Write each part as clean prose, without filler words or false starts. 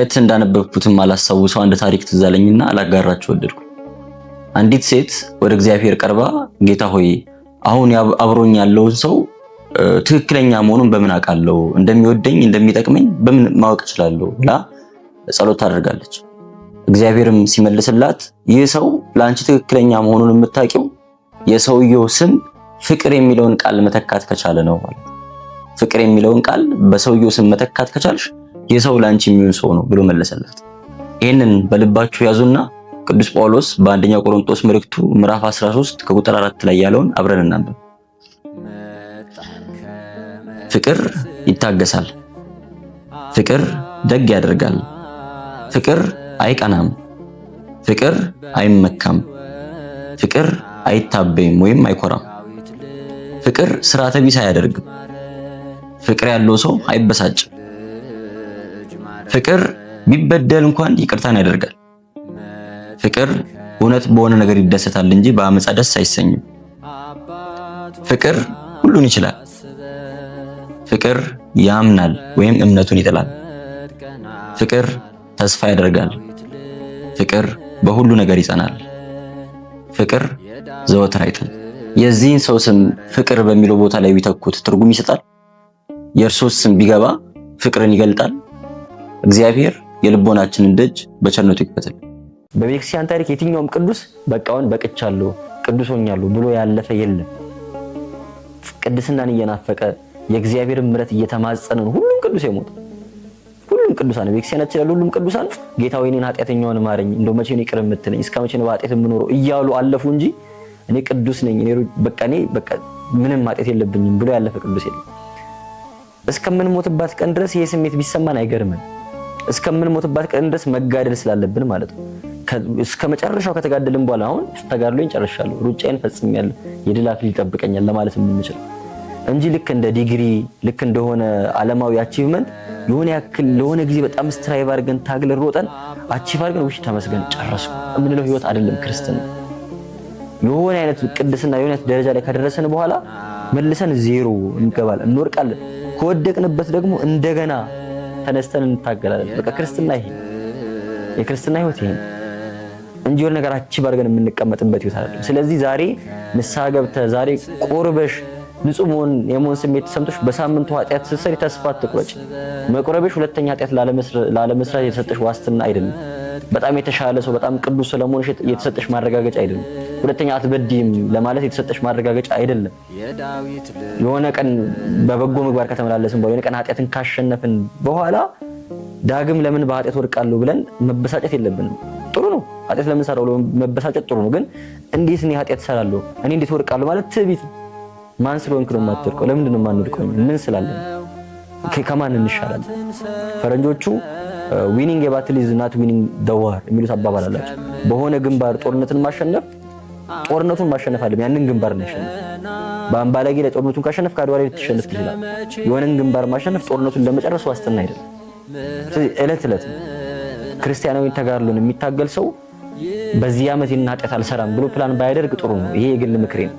የት እንዳነበብኩትም አላስታውሰው አንድ ታሪክ ትዝ አለኝና አላጋራችሁ ወደድኩ። አንዲት ሴት ወደ እግዚአብሔር ቀርባ ጌታ ሆይ አሁን አብሮኝ ያለውን ሰው ትክክለኛ መሆኑን በምን አውቃለሁ? እንደሚወደኝ እንደሚጠቅመኝ በምን ማወቅ እችላለሁ? ብላ ጸሎት ታደርጋለች። እግዚአብሔርም ሲመልስላት ይህ ሰው ለአንቺ ትክክለኛ መሆኑን የምታውቂው የሰውየው ስም ፍቅር የሚለውን ቃል መተካት ከቻለ ነው ማለት። ፍቅር የሚለውን ቃል በሰውየው ስም መተካት ከቻልሽ የሰው ለአንቺ የሚሆን ሰው ነው ብሎ መለሰላት። ይህንን በልባችሁ ያዙና ቅዱስ ጳውሎስ በአንደኛው ቆሮንቶስ መልእክቱ ምዕራፍ 13 ከቁጥር 4 ላይ ያለውን አብረን እናንብብ። ፍቅር ይታገሳል፣ ፍቅር ደግ ያደርጋል፣ ፍቅር አይቀናም፣ ፍቅር አይመካም፣ ፍቅር አይታበይም ወይም አይኮራም፣ ፍቅር ስርዓተ ቢስ አያደርግም፣ ፍቅር ያለው ሰው አይበሳጭም፣ ፍቅር ቢበደል እንኳን ይቅርታን ያደርጋል፣ ፍቅር እውነት በሆነ ነገር ይደሰታል እንጂ በአመፃ ደስ አይሰኝም፣ ፍቅር ሁሉን ይችላል፣ ፍቅር ያምናል ወይም እምነቱን ይጥላል፣ ፍቅር ተስፋ ያደርጋል፣ ፍቅር በሁሉ ነገር ይጸናል፣ ፍቅር ዘወትር አይጥልም። የዚህን ሰው ስም ፍቅር በሚለው ቦታ ላይ ቢተኩት ትርጉም ይሰጣል። የእርሶስ ስም ቢገባ ፍቅርን ይገልጣል። እግዚአብሔር የልቦናችንን ደጅ በቸርነቱ ይክፈትል። በቤተክርስቲያን ታሪክ የትኛውም ቅዱስ በቃውን በቅቻለሁ ቅዱስ ሆኛለሁ ብሎ ያለፈ የለም። ቅድስናን እየናፈቀ የእግዚአብሔርን ምሕረት እየተማጸነ ሁሉም ቅዱስ የሞተ ሁሉም ቅዱሳን ቤተክርስቲያናችን ያሉ ሁሉም ቅዱሳን ጌታ ሆይ እኔን ኃጢአተኛውን ማረኝ፣ እንደው መቼ ነው ይቅር የምትለኝ? እስከ መቼ ነው በኃጢአት የምኖረው? እያሉ አለፉ እንጂ እኔ ቅዱስ ነኝ እኔ በቃ ምንም ኃጢአት የለብኝም ብሎ ያለፈ ቅዱስ የለም። እስከምንሞትባት ቀን ድረስ ይሄ ስሜት ቢሰማን አይገርምም። እስከምንሞትባት ቀን ድረስ መጋደል ስላለብን ማለት ነው። እስከመጨረሻው ከተጋደልን በኋላ አሁን ተጋድሎኝ ጨርሻለሁ፣ ሩጫዬን ፈጽሜያለሁ፣ የድል አክሊል ይጠብቀኛል ለማለት የምንችል እንጂ ልክ እንደ ዲግሪ ልክ እንደሆነ ዓለማዊ አቺቭመንት የሆነ ያክል ለሆነ ጊዜ በጣም ስትራይቭ አድርገን ታግለን ሮጠን አቺቭ አድርገን ውሽ ተመስገን ጨረስኩ የምንለው ህይወት አይደለም ክርስትና። የሆነ አይነት ቅድስና የሆነ አይነት ደረጃ ላይ ከደረሰን በኋላ መልሰን ዜሮ እንገባለን፣ እንወርቃለን። ከወደቅንበት ደግሞ እንደገና ተነስተን እንታገላለን። በቃ ክርስትና ይሄ የክርስትና ህይወት ይሄ እንጂ የሆነ ነገር አቺቭ አድርገን የምንቀመጥበት ህይወት አይደለም። ስለዚህ ዛሬ ንስሐ ገብተህ ዛሬ ቆርበሽ ንጹህ የመሆን ስሜት ተሰምቶሽ በሳምንቱ ኃጢአት ስትሰሪ ተስፋ አትቁረጭ። መቁረብሽ ሁለተኛ ኃጢአት ላለመስራት የተሰጠሽ ዋስትና አይደለም። በጣም የተሻለ ሰው በጣም ቅዱስ ስለመሆንሽ የተሰጠሽ ማረጋገጫ አይደለም። ሁለተኛ አትበድይም ለማለት የተሰጠሽ ማረጋገጫ አይደለም። የሆነ ቀን በበጎ ምግባር ከተመላለስን በኋላ የሆነ ቀን ኃጢአትን ካሸነፍን በኋላ ዳግም ለምን በኃጢአት ወድቃለሁ ብለን መበሳጨት የለብንም። ጥሩ ነው ኃጢአት ለምን ሰራው መበሳጨት ጥሩ ነው። ግን እንዴት ነው ኃጢአት ሰራለሁ እኔ እንዴት ወድቃለሁ ማለት ትዕቢት። ማን ስለሆንክ ነው የማትወድቀው? ለምንድን ነው የማንወድቀው? ምን ስላለን? ከማን እንሻላለን? ፈረንጆቹ ዊኒንግ ኤ ባትል ኢዝ ናት ዊኒንግ ዘ ዋር የሚሉት አባባል አላቸው። በሆነ ግንባር ጦርነቱን ማሸነፍ አይደለም ያንን ግንባር ነው ያሸነፍ። በአምባላጌ ላይ ጦርነቱን ካሸነፍ ከአድዋ ላይ ልትሸነፍ ትችላለህ። የሆነን ግንባር ማሸነፍ ጦርነቱን ለመጨረስ ዋስትና አይደለም። ስለዚህ ዕለት ክርስቲያናዊ ተጋድሎን የሚታገል ሰው በዚህ ዓመት ይህን ኃጢአት አልሰራም ብሎ ፕላን ባያደርግ ጥሩ ነው። ይሄ የግል ምክሬ ነው።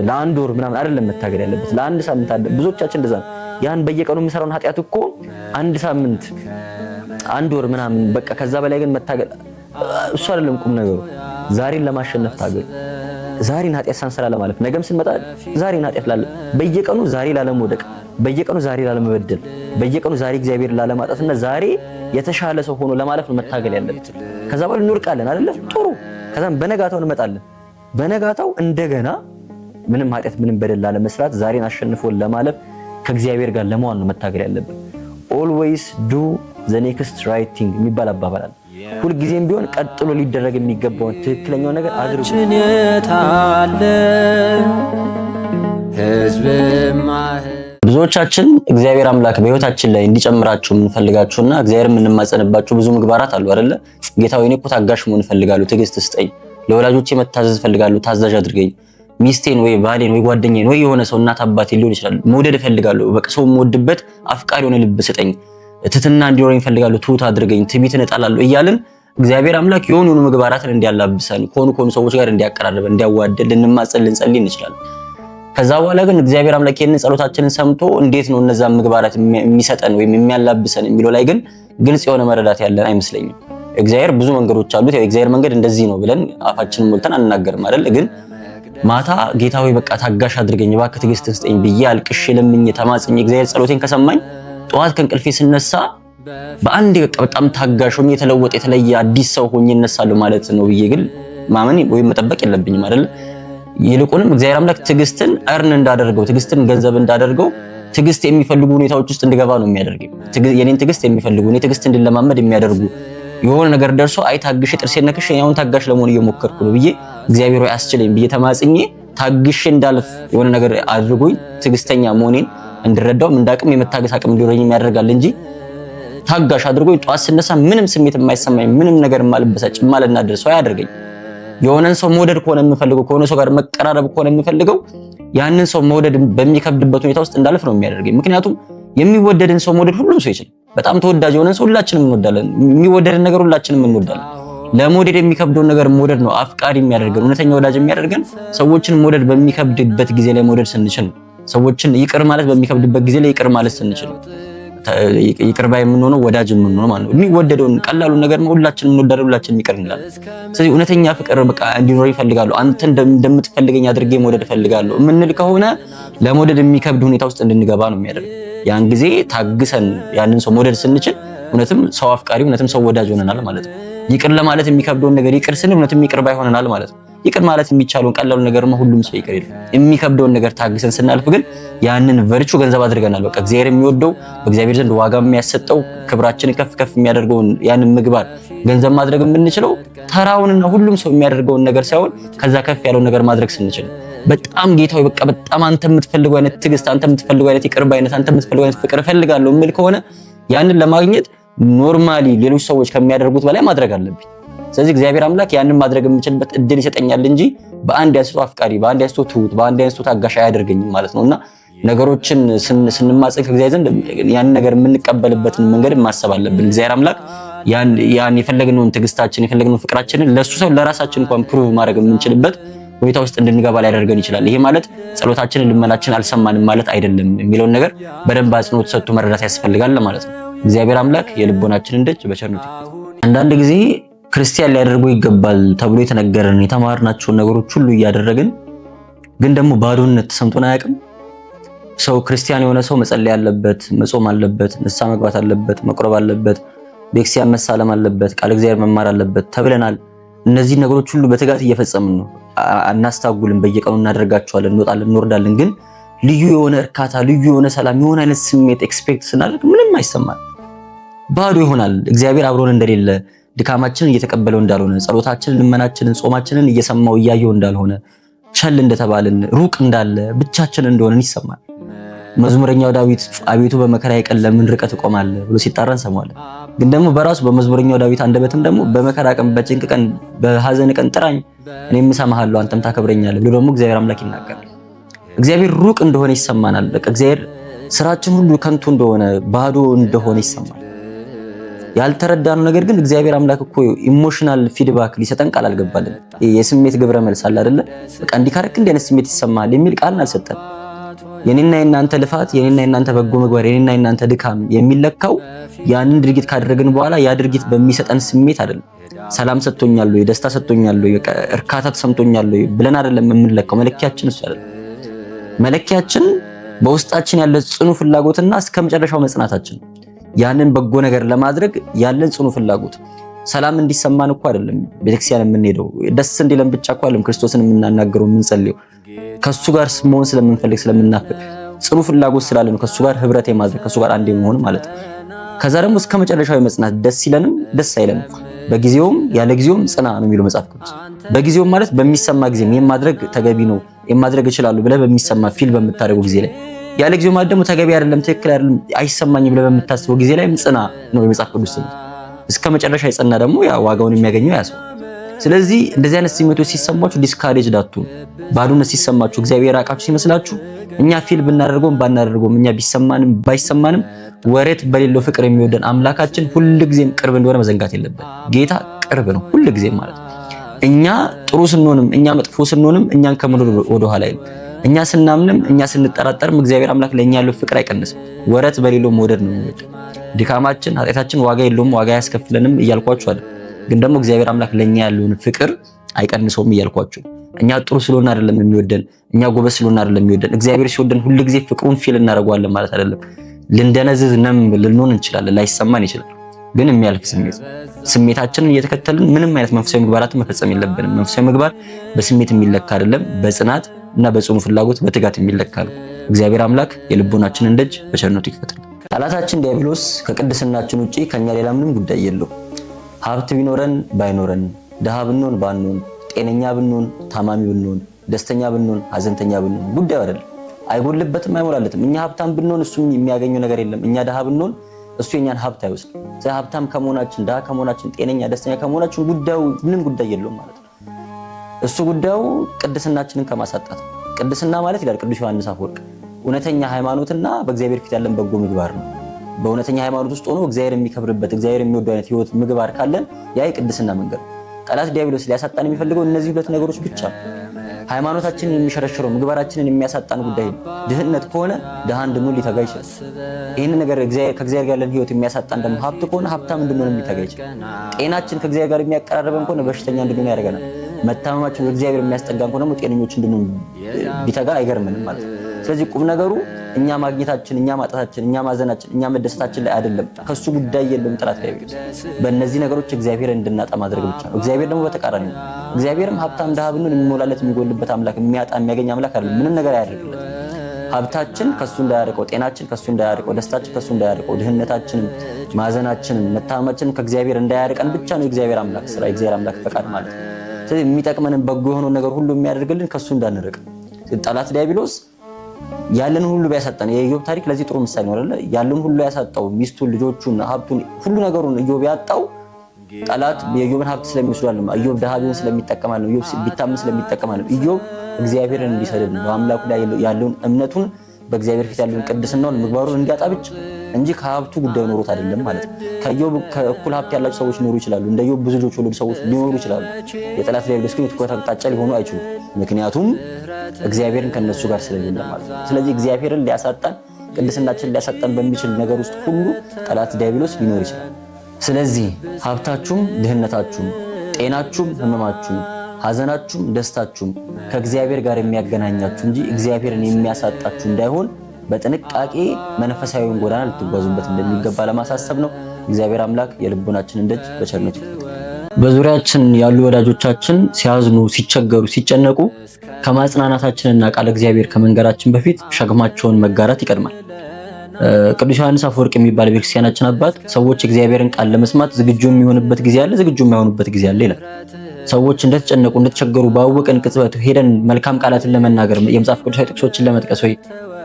ለአንድ ወር ምናምን አይደለም መታገል ያለበት፣ ለአንድ ሳምንት አይደለም። ብዙዎቻችን እንደዛ ነው። ያን በየቀኑ የምሰራውን ኃጢአት እኮ አንድ ሳምንት አንድ ወር ምናምን በቃ ከዛ በላይ ግን መታገል እሱ አይደለም ቁም ነገሩ። ዛሬን ለማሸነፍ ታገል። ዛሬን ኃጢአት ሳንሰራ ለማለፍ ነገም ስንመጣ ዛሬን ኃጢአት በየቀኑ ዛሬ ላለመውደቅ፣ በየቀኑ ዛሬ ላለመበደል፣ በየቀኑ ዛሬ እግዚአብሔር ላለማጣትና ዛሬ የተሻለ ሰው ሆኖ ለማለፍ ነው መታገል ያለበት። ከዛ በኋላ እንወርቃለን አይደለ? ጥሩ። ከዛም በነጋታው እንመጣለን። በነጋታው እንደገና ምንም ኃጢአት ምንም በደል ላለመስራት ዛሬን አሸንፎ ለማለፍ ከእግዚአብሔር ጋር ለመዋል ነው መታገል ያለብን። always do the next right thing የሚባል አባባል አለ። ሁልጊዜም ቢሆን ቀጥሎ ሊደረግ የሚገባውን ትክክለኛው ነገር አድርጉ። ብዙዎቻችን እግዚአብሔር አምላክ በህይወታችን ላይ እንዲጨምራችሁ የምንፈልጋችሁና እግዚአብሔር የምንማጸንባችሁ ብዙ ምግባራት አሉ አይደለ? ጌታ ሆይ እኔ እኮ ታጋሽ መሆን እፈልጋለሁ፣ ትዕግስት ስጠኝ፣ ለወላጆቼ መታዘዝ እፈልጋለሁ፣ ታዛዥ አድርገኝ፣ ሚስቴን ወይ ባሌን ወይ ጓደኛዬን ወይ የሆነ ሰው እናት አባቴ ሊሆን ይችላል መውደድ እፈልጋለሁ፣ በቃ ሰው የምወድበት አፍቃሪ የሆነ ልብ ስጠኝ፣ ትህትና እንዲኖረኝ እፈልጋለሁ፣ ትሁት አድርገኝ፣ ትዕቢትን እጠላለሁ እያልን እግዚአብሔር አምላክ የሆኑ ምግባራትን እንዲያላብሰን ከሆኑ ሰዎች ጋር እንዲያቀራርበን እንዲያዋደድ ልንማጸን ልንጸልይ እንችላለን። ከዛ በኋላ ግን እግዚአብሔር አምላክ ይሄንን ጸሎታችንን ሰምቶ እንዴት ነው እነዛ ምግባራት የሚሰጠን ወይም የሚያላብሰን የሚለው ላይ ግን ግልጽ የሆነ መረዳት ያለን አይመስለኝም። እግዚአብሔር ብዙ መንገዶች አሉት። ያው እግዚአብሔር መንገድ እንደዚህ ነው ብለን አፋችንን ሞልተን አንናገርም አይደል? ግን ማታ ጌታ ሆይ በቃ ታጋሽ አድርገኝ እባክህ ትዕግስትን ስጠኝ ብዬ አልቅሼ ለምኜ ተማጽኜ እግዚአብሔር ጸሎቴን ከሰማኝ ጠዋት ከእንቅልፌ ስነሳ በአንዴ በቃ በጣም ታጋሽ ሆኜ የተለወጠ የተለየ አዲስ ሰው ሆኜ እነሳለሁ ማለት ነው ብዬ ግን ማመን ወይም መጠበቅ የለብኝም አይደል? ይልቁንም እግዚአብሔር አምላክ ትዕግስትን እርን እንዳደርገው ትዕግስትን ገንዘብ እንዳደርገው ትዕግስት የሚፈልጉ ሁኔታዎች ውስጥ እንድገባ ነው የሚያደርገኝ። የኔን ትዕግስት የሚፈልጉ እኔ ትዕግስት እንድለማመድ የሚያደርጉ የሆነ ነገር ደርሶ አይ ታግሼ ጥርሴን ነክሼ ያውን ታጋሽ ለመሆን እየሞከርኩ ነው ብዬ እግዚአብሔር ሆይ አስችለኝ ብዬ ተማጽኜ ታግሼ እንዳልፍ የሆነ ነገር አድርጎኝ ትዕግስተኛ መሆኔን እንድረዳው እንዳቅም የመታገስ አቅም እንዲኖረኝ ያደርጋል እንጂ ታጋሽ አድርጎኝ ጧት ስነሳ ምንም ስሜት የማይሰማኝ ምንም ነገር የማልበሳጭ የማልናደድ ሰው ያደርገኝ። የሆነን ሰው መውደድ ከሆነ የምፈልገው ከሆነ ሰው ጋር መቀራረብ ከሆነ የምፈልገው ያንን ሰው መውደድ በሚከብድበት ሁኔታ ውስጥ እንዳልፍ ነው የሚያደርገኝ። ምክንያቱም የሚወደድን ሰው መውደድ ሁሉም ሰው ይችላል። በጣም ተወዳጅ የሆነን ሰው ሁላችንም እንወዳለን። የሚወደድን ነገር ሁላችንም እንወዳለን። ለመውደድ የሚከብደውን ነገር መውደድ ነው አፍቃሪ የሚያደርገን እውነተኛ ወዳጅ የሚያደርገን። ሰዎችን መውደድ በሚከብድበት ጊዜ ላይ መውደድ ስንችል፣ ሰዎችን ይቅር ማለት በሚከብድበት ጊዜ ላይ ይቅር ማለት ስንችል ይቅር ባይ የምንሆነው ወዳጅ የምንሆነው ማለት ነው። የሚወደደውን ቀላሉን ነገር ሁላችንም እንወዳለን፣ ሁላችንም ይቅር እንላለን። ስለዚህ እውነተኛ ፍቅር በቃ እንዲኖር ይፈልጋሉ። አንተ እንደምትፈልገኝ አድርጌ መውደድ እፈልጋለሁ የምንል ከሆነ ለመውደድ የሚከብድ ሁኔታ ውስጥ እንድንገባ ነው የሚያደርገው። ያን ጊዜ ታግሰን ያንን ሰው መውደድ ስንችል እውነትም ሰው አፍቃሪ እውነትም ሰው ወዳጅ ሆነናል ማለት ነው። ይቅር ለማለት የሚከብደውን ነገር ይቅር ስንል እውነትም ይቅር ባይ ሆነናል ማለት ነው። ይቅር ማለት የሚቻለውን ቀላሉ ነገር ነው ሁሉም ሰው ይቅር ይላል። የሚከብደውን ነገር ታግሰን ስናልፍ ግን ያንን ቨርቹ ገንዘብ አድርገናል። በቃ እግዚአብሔር የሚወደው በእግዚአብሔር ዘንድ ዋጋ የሚያሰጠው ክብራችንን ከፍ ከፍ የሚያደርገውን ያንን ምግባር ገንዘብ ማድረግ የምንችለው ተራውንና ሁሉም ሰው የሚያደርገውን ነገር ሳይሆን ከዛ ከፍ ያለውን ነገር ማድረግ ስንችል በጣም ጌታው በቃ በጣም አንተ የምትፈልገው አይነት ትዕግስት፣ አንተ የምትፈልገው አይነት ይቅር ባይነት፣ አንተ የምትፈልገው አይነት ፍቅር እፈልጋለሁ የምል ከሆነ ያንን ለማግኘት ኖርማሊ ሌሎች ሰዎች ከሚያደርጉት በላይ ማድረግ አለብኝ። ስለዚህ እግዚአብሔር አምላክ ያንን ማድረግ የምችልበት እድል ይሰጠኛል እንጂ በአንድ ያንስቶ አፍቃሪ፣ በአንድ ያንስቶ ትሁት፣ በአንድ ያንስቶ ታጋሽ አያደርገኝም ማለት ነውና ነገሮችን ስንማጸን ከእግዚአብሔር ዘንድ ያን ነገር የምንቀበልበትን መንገድ ማሰብ አለብን። እግዚአብሔር አምላክ ያን የፈለግነውን ትዕግስታችን የፈለግነውን ፍቅራችንን ለሱ ሰው ለራሳችን እንኳን ፕሩቭ ማድረግ የምንችልበት ሁኔታ ውስጥ እንድንገባ ሊያደርገን ይችላል። ይሄ ማለት ጸሎታችንን ልመናችን አልሰማንም ማለት አይደለም የሚለውን ነገር በደንብ አጽንኦት ሰጥቶ መረዳት ያስፈልጋል ማለት ነው። እግዚአብሔር አምላክ የልቦናችንን ደጅ በቸርነቱ ይክፈት። አንዳንድ ጊዜ ክርስቲያን ሊያደርጉ ይገባል ተብሎ የተነገረን የተማርናቸውን ነገሮች ሁሉ እያደረግን ግን ደግሞ ባዶነት ተሰምቶን አያውቅም። ሰው ክርስቲያን የሆነ ሰው መጸለይ አለበት፣ መጾም አለበት፣ ንስሐ መግባት አለበት፣ መቁረብ አለበት፣ ቤተክርስቲያን መሳለም አለበት፣ ቃል እግዚአብሔር መማር አለበት ተብለናል። እነዚህ ነገሮች ሁሉ በትጋት እየፈጸምን ነው። አናስታጉልም። በየቀኑ እናደርጋቸዋለን፣ እንወጣለን፣ እንወርዳለን። ግን ልዩ የሆነ እርካታ፣ ልዩ የሆነ ሰላም፣ የሆነ አይነት ስሜት ኤክስፔክት ስናደርግ ምንም አይሰማል። ባዶ ይሆናል። እግዚአብሔር አብሮን እንደሌለ፣ ድካማችንን እየተቀበለው እንዳልሆነ፣ ጸሎታችንን፣ ልመናችንን፣ ጾማችንን እየሰማው እያየው እንዳልሆነ፣ ቸል እንደተባልን፣ ሩቅ እንዳለ፣ ብቻችንን እንደሆነን ይሰማል። መዝሙረኛው ዳዊት አቤቱ በመከራዬ ቀን ለምን ርቀት እቆማለሁ ብሎ ሲጣራ እንሰማዋለን። ግን ደግሞ በራሱ በመዝሙረኛው ዳዊት አንደበትም ደግሞ በመከራ ቀን፣ በጭንቅ ቀን፣ በሐዘን ቀን ጥራኝ እኔም እሰማሃለሁ አንተም ታከብረኛለህ ብሎ ደግሞ እግዚአብሔር አምላክ ይናገራል። እግዚአብሔር ሩቅ እንደሆነ ይሰማናል። በቃ እግዚአብሔር ስራችን ሁሉ ከንቱ እንደሆነ ባዶ እንደሆነ ይሰማል። ያልተረዳነው ነገር ግን እግዚአብሔር አምላክ እኮ ኢሞሽናል ፊድባክ ሊሰጠን ቃል አልገባልን። የስሜት ግብረ መልስ አለ አይደለ? በቃ እንዲህ ካረክ እንዲህ አይነት ስሜት ይሰማል የሚል ቃልን አልሰጠን። የኔና የናንተ ልፋት፣ የኔና የናንተ በጎ ምግባር፣ የኔና የናንተ ድካም የሚለካው ያንን ድርጊት ካደረግን በኋላ ያ ድርጊት በሚሰጠን ስሜት አይደለም። ሰላም ሰጥቶኛል ወይ፣ ደስታ ሰጥቶኛል ወይ፣ እርካታ ተሰምቶኛል ወይ ብለን አይደለም የምንለካው። መለኪያችን እሱ አይደለም። መለኪያችን በውስጣችን ያለ ጽኑ ፍላጎትና እስከመጨረሻው መጽናታችን፣ ያንን በጎ ነገር ለማድረግ ያለን ጽኑ ፍላጎት። ሰላም እንዲሰማን እኮ አይደለም ቤተክርስቲያን የምንሄደው፣ ደስ እንዲለን ብቻ እኮ አይደለም ክርስቶስን የምናናገረው የምንጸልየው። ከሱ ጋር መሆን ስለምንፈልግ ስለምናፍቅ ጽኑ ፍላጎት ስላለን ከሱ ጋር ህብረት የማድረግ ከሱ ጋር አንድ መሆን ማለት ነው። ከዛ ደግሞ እስከ መጨረሻው መጽናት፣ ደስ ይለንም ደስ አይለንም፣ በጊዜውም ያለ ጊዜውም ጽና ነው የሚለው መጽሐፍ ቅዱስ። በጊዜውም ማለት በሚሰማ ጊዜ ይሄን ማድረግ ተገቢ ነው የማድረግ እችላለሁ ብለህ በሚሰማ ፊል በምታደርገው ጊዜ ላይ፣ ያለ ጊዜው ማለት ደግሞ ተገቢ አይደለም ትክክል አይደለም አይሰማኝም ብለህ በምታስበው ጊዜ ላይ ጽና ነው የመጽሐፍ ቅዱስ። እስከ መጨረሻ የጸና ደግሞ ያ ዋጋውን የሚያገኘው ያ ሰው። ስለዚህ እንደዚህ አይነት ስሜቶች ሲሰማችሁ ዲስካሬጅ ዳቱ፣ ባዶነት ሲሰማችሁ፣ እግዚአብሔር አቃችሁ ሲመስላችሁ፣ እኛ ፊል ብናደርገውም ባናደርገውም፣ እኛ ቢሰማንም ባይሰማንም ወሬት በሌለው ፍቅር የሚወደን አምላካችን ሁልጊዜም ቅርብ እንደሆነ መዘንጋት የለብን። ጌታ ቅርብ ነው ሁልጊዜም ማለት ነው። እኛ ጥሩ ስንሆንም እኛ መጥፎ ስንሆንም እኛን ከመውደድ ወደ ኋላ አይልም። እኛ ስናምንም እኛ ስንጠራጠርም እግዚአብሔር አምላክ ለኛ ያለው ፍቅር አይቀንስም። ወረት በሌለው መውደድ ነው የሚወደው። ድካማችን ኃጢአታችን ዋጋ የለውም ዋጋ ያስከፍለንም እያልኳችሁ አይደል። ግን ደግሞ እግዚአብሔር አምላክ ለኛ ያለውን ፍቅር አይቀንሰውም እያልኳችሁ። እኛ ጥሩ ስለሆነ አይደለም የሚወደን፣ እኛ ጎበዝ ስለሆነ አይደለም የሚወደን። እግዚአብሔር ሲወደን ሁሉ ጊዜ ፍቅሩን ፊል እናደርገዋለን ማለት አይደለም። ልንደነዝዝ ነም ልንሆን እንችላለን፣ ላይሰማን ይችላል። ግን የሚያልፍ ስሜታችንን እየተከተልን ምንም አይነት መንፈሳዊ ምግባራትን መፈጸም የለብንም። መንፈሳዊ ምግባር በስሜት የሚለካ አይደለም፣ በጽናት እና በጽኑ ፍላጎት በትጋት የሚለካ ነው። እግዚአብሔር አምላክ የልቦናችንን ደጅ በቸርነቱ ይክፈትልን። ጠላታችን ዲያብሎስ ከቅድስናችን ውጪ ከኛ ሌላ ምንም ጉዳይ የለው። ሀብት ቢኖረን ባይኖረን፣ ድሃ ብንሆን ባንሆን፣ ጤነኛ ብንሆን ታማሚ ብንሆን፣ ደስተኛ ብንሆን ሀዘንተኛ ብንሆን ጉዳዩ አይደለም። አይጎልበትም፣ አይሞላለትም። እኛ ሀብታም ብንሆን እሱ የሚያገኘው ነገር የለም። እኛ ድሃ ብንሆን እሱ የኛን ሀብት አይወስድም። ስለዚህ ሀብታም ከመሆናችን ድሃ ከመሆናችን ጤነኛ ደስተኛ ከመሆናችን ጉዳዩ ምንም ጉዳይ የለውም ማለት ነው። እሱ ጉዳዩ ቅድስናችንን ከማሳጣት። ቅድስና ማለት ይላል ቅዱስ ዮሐንስ አፈወርቅ እውነተኛ ሃይማኖትና በእግዚአብሔር ፊት ያለን በጎ ምግባር ነው። በእውነተኛ ሃይማኖት ውስጥ ሆኖ እግዚአብሔር የሚከብርበት እግዚአብሔር የሚወደው አይነት ህይወት ምግባር ካለን ያ የቅድስና መንገድ። ጠላት ዲያብሎስ ሊያሳጣን የሚፈልገው እነዚህ ሁለት ነገሮች ብቻ ነው። ሃይማኖታችንን የሚሸረሽረው ምግባራችንን የሚያሳጣን ጉዳይ ድህነት ከሆነ ድሃ እንድንሆን ሊተጋ ይችላል። ይህን ነገር ከእግዚአብሔር ጋር ያለን ህይወት የሚያሳጣን ደግሞ ሀብት ከሆነ ሀብታም እንድንሆን ሊተጋ ይችላል። ጤናችን ከእግዚአብሔር ጋር የሚያቀራርበን ከሆነ በሽተኛ እንድንሆን ያደርገናል። መታመማችን ወደእግዚአብሔር የሚያስጠጋን ከሆነ ደግሞ ጤነኞች እንድንሆን ቢተጋ አይገርምንም ማለት ነው። ስለዚህ ቁም ነገሩ እኛ ማግኘታችን፣ እኛ ማጣታችን፣ እኛ ማዘናችን፣ እኛ መደሰታችን ላይ አይደለም። ከሱ ጉዳይ የለውም ጠላት ዲያብሎስ። በእነዚህ ነገሮች እግዚአብሔርን እንድናጣ ማድረግ ብቻ ነው። እግዚአብሔር ደግሞ በተቃራኒ ነው። እግዚአብሔርም ሀብታም ድሃ ብንሆን የሚሞላለት የሚጎልበት አምላክ፣ የሚያጣ የሚያገኝ አምላክ አይደለም። ምንም ነገር አያደርግለት። ሀብታችን ከሱ እንዳያርቀው፣ ጤናችን ከሱ እንዳያርቀው፣ ደስታችን ከሱ እንዳያርቀው፣ ድህነታችንን፣ ማዘናችንን፣ መታመማችንን ከእግዚአብሔር እንዳያርቀን ብቻ ነው የእግዚአብሔር አምላክ ስራ፣ የእግዚአብሔር አምላክ ፈቃድ ማለት ነው። ስለዚህ የሚጠቅመንን በጎ የሆነውን ነገር ሁሉ የሚያደርግልን ከሱ እንዳንርቅ። ጠላት ዲያብሎስ ያለን ሁሉ ቢያሳጣን፣ የኢዮብ ታሪክ ለዚህ ጥሩ ምሳሌ ነው አይደል? ያለን ሁሉ ያሳጣው ሚስቱን፣ ልጆቹን፣ ሀብቱን፣ ሁሉ ነገሩን ኢዮብ ያጣው ጠላት የኢዮብን ሀብት ስለሚወስዱ አይደለም። ኢዮብ ድሃ ቢሆን ስለሚጠቀም አይደለም። ኢዮብ ቢታመም ስለሚጠቀም አይደለም። ኢዮብ እግዚአብሔርን እንዲሰድብ ነው፣ በአምላኩ ላይ ያለውን እምነቱን፣ በእግዚአብሔር ፊት ያለውን ቅድስናውን፣ ምግባሩን እንዲያጣ ብቻ እንጂ ከሀብቱ ጉዳይ ኖሮት አይደለም ማለት ነው። ከኢዮብ ከእኩል ሀብት ያላቸው ሰዎች ሊኖሩ ይችላሉ። እንደ ኢዮብ ብዙ ልጆች ወለዱ ሰዎች ሊኖሩ ይችላሉ። የጠላት ዲያብሎስ ግን የትኩረት አቅጣጫ ሊሆኑ አይችሉም። ምክንያቱም እግዚአብሔርን ከነሱ ጋር ስለሌለ ማለት ነው። ስለዚህ እግዚአብሔርን ሊያሳጣን፣ ቅድስናችንን ሊያሳጣን በሚችል ነገር ውስጥ ሁሉ ጠላት ዲያብሎስ ሊኖር ይችላል። ስለዚህ ሀብታችሁም ድህነታችሁም፣ ጤናችሁም ህመማችሁም፣ ሀዘናችሁም ደስታችሁም ከእግዚአብሔር ጋር የሚያገናኛችሁ እንጂ እግዚአብሔርን የሚያሳጣችሁ እንዳይሆን በጥንቃቄ መንፈሳዊውን ጎዳና ልትጓዙበት እንደሚገባ ለማሳሰብ ነው። እግዚአብሔር አምላክ የልቦናችንን ደጅ በቸርነቱ ይክፈት። በዙሪያችን ያሉ ወዳጆቻችን ሲያዝኑ፣ ሲቸገሩ፣ ሲጨነቁ ከማጽናናታችንና ቃል እግዚአብሔር ከመንገራችን በፊት ሸክማቸውን መጋራት ይቀድማል። ቅዱስ ዮሐንስ አፈወርቅ የሚባል ቤተክርስቲያናችን አባት ሰዎች እግዚአብሔርን ቃል ለመስማት ዝግጁ የሚሆኑበት ጊዜ አለ፣ ዝግጁ የማይሆኑበት ጊዜ አለ ይላል። ሰዎች እንደተጨነቁ እንደተቸገሩ ባወቀን ቅጽበት ሄደን መልካም ቃላትን ለመናገር የመጽሐፍ ቅዱሳዊ ጥቅሶችን ለመጥቀስ ወይ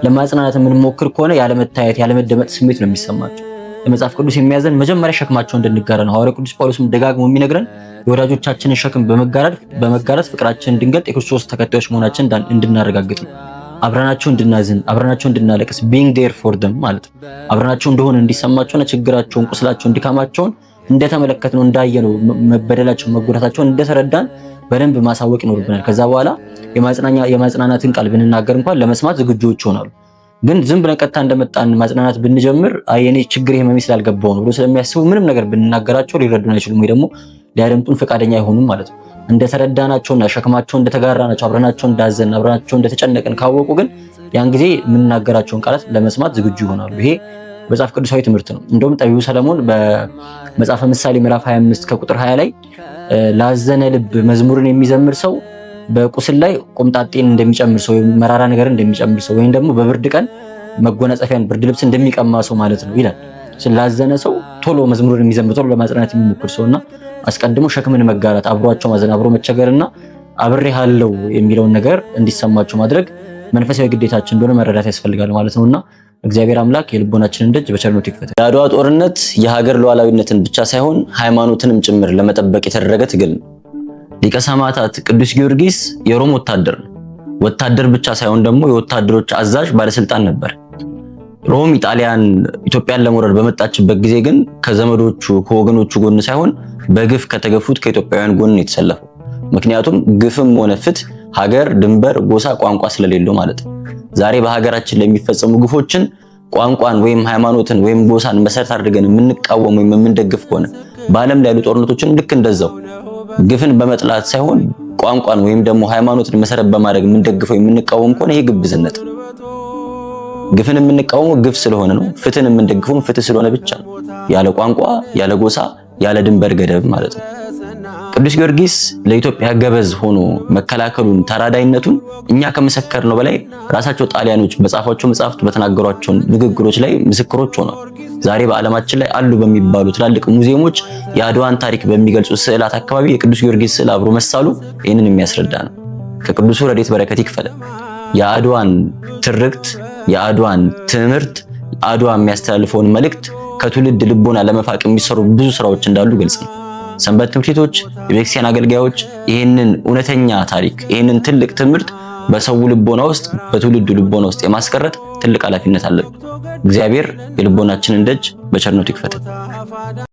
ለማጽናናት የምንሞክር ከሆነ ያለመታየት ያለመደመጥ ስሜት ነው የሚሰማቸው። የመጽሐፍ ቅዱስ የሚያዘን መጀመሪያ ሸክማቸውን እንድንጋራ ነው። ሐዋርያው ቅዱስ ጳውሎስም ደጋግሞ የሚነግረን የወዳጆቻችንን ሸክም በመጋራት ፍቅራችንን እንድንገልጥ የክርስቶስ ተከታዮች መሆናችን እንድናረጋግጥ ነው። አብረናቸው እንድናዝን፣ አብረናቸው እንድናለቅስ being there for them ማለት ነው። አብረናቸው እንደሆነ እንዲሰማቸውና ችግራቸውን፣ ቁስላቸውን፣ ድካማቸውን እንደተመለከትነው እንዳየነው መበደላቸውን፣ መጎዳታቸውን እንደተረዳን በደንብ ማሳወቅ ይኖርብናል። ከዛ በኋላ የማጽናናትን ቃል ብንናገር እንኳን ለመስማት ዝግጁዎች ይሆናሉ። ግን ዝም ብለን ቀጥታ እንደመጣን ማጽናናት ብንጀምር የኔ ችግር ህመሜ ስላልገባው ነው ብሎ ስለሚያስቡ ምንም ነገር ብንናገራቸው ሊረዱን አይችሉም፣ ወይ ደግሞ ሊያደምጡን ፈቃደኛ አይሆኑም ማለት ነው። እንደተረዳናቸውና ሸክማቸውን እንደተጋራናቸው፣ አብረናቸው እንዳዘን፣ አብረናቸው እንደተጨነቅን ካወቁ ግን ያን ጊዜ የምንናገራቸውን ቃላት ለመስማት ዝግጁ ይሆናሉ። ይሄ መጽሐፍ ቅዱሳዊ ትምህርት ነው። እንደውም ጠቢቡ ሰለሞን በመጽሐፈ ምሳሌ ምዕራፍ 25 ከቁጥር 20 ላይ ላዘነ ልብ መዝሙርን የሚዘምር ሰው በቁስል ላይ ቆምጣጤን እንደሚጨምር ሰው፣ መራራ ነገር እንደሚጨምር ሰው፣ ወይም ደግሞ በብርድ ቀን መጎናጸፊያን ብርድ ልብስ እንደሚቀማ ሰው ማለት ነው ይላል። ስላዘነ ሰው ቶሎ መዝሙርን የሚዘምር ቶሎ ለማጽናናት የሚሞክር ሰውና አስቀድሞ ሸክምን መጋራት፣ አብሯቸው ማዘን፣ አብሮ መቸገርና አብሬሃለሁ የሚለውን ነገር እንዲሰማቸው ማድረግ መንፈሳዊ ግዴታችን እንደሆነ መረዳት ያስፈልጋል ማለት ነውና እግዚአብሔር አምላክ የልቦናችንን ደጅ በቸርነቱ ይክፈት። የአድዋ ጦርነት የሀገር ሉዓላዊነትን ብቻ ሳይሆን ሃይማኖትንም ጭምር ለመጠበቅ የተደረገ ትግል ነው። ሊቀ ሰማዕታት ቅዱስ ጊዮርጊስ የሮም ወታደር ነው። ወታደር ብቻ ሳይሆን ደግሞ የወታደሮች አዛዥ ባለስልጣን ነበር። ሮም ኢትዮጵያን ለመውረር በመጣችበት ጊዜ ግን ከዘመዶቹ ከወገኖቹ ጎን ሳይሆን በግፍ ከተገፉት ከኢትዮጵያውያን ጎን የተሰለፈው። ምክንያቱም ግፍም ሆነ ፍትህ ሀገር፣ ድንበር፣ ጎሳ፣ ቋንቋ ስለሌለው ማለት ነው። ዛሬ በሀገራችን ለሚፈጸሙ ግፎችን ቋንቋን ወይም ሃይማኖትን ወይም ጎሳን መሰረት አድርገን የምንቃወም ወይም የምንደግፍ ከሆነ በዓለም ላይ ያሉ ጦርነቶችን ልክ እንደዛው ግፍን በመጥላት ሳይሆን ቋንቋን ወይም ደግሞ ሃይማኖትን መሰረት በማድረግ የምንደግፈው የምንቃወም ከሆነ ይሄ ግብዝነት። ግፍን የምንቃወመው ግፍ ስለሆነ ነው። ፍትህን የምንደግፈው ፍትህ ስለሆነ ብቻ ነው። ያለ ቋንቋ፣ ያለ ጎሳ፣ ያለ ድንበር ገደብ ማለት ነው። ቅዱስ ጊዮርጊስ ለኢትዮጵያ ገበዝ ሆኖ መከላከሉን ተራዳይነቱን እኛ ከመሰከርነው በላይ ራሳቸው ጣሊያኖች በጻፏቸው መጽሐፍት በተናገሯቸው ንግግሮች ላይ ምስክሮች ሆነው ዛሬ በዓለማችን ላይ አሉ በሚባሉ ትላልቅ ሙዚየሞች የአድዋን ታሪክ በሚገልጹ ስዕላት አካባቢ የቅዱስ ጊዮርጊስ ስዕል አብሮ መሳሉ ይህንን የሚያስረዳ ነው። ከቅዱሱ ረድኤት በረከት ይክፈለን። የአድዋን ትርክት፣ የአድዋን ትምህርት፣ አድዋ የሚያስተላልፈውን መልእክት ከትውልድ ልቦና ለመፋቅ የሚሰሩ ብዙ ስራዎች እንዳሉ ግልጽ ነው። ሰንበት ትምህርት ቤቶች፣ የቤተክርስቲያን አገልጋዮች ይህንን እውነተኛ ታሪክ ይህንን ትልቅ ትምህርት በሰው ልቦና ውስጥ በትውልዱ ልቦና ውስጥ የማስቀረት ትልቅ ኃላፊነት አለብን። እግዚአብሔር የልቦናችንን ደጅ በቸርነቱ ይክፈት።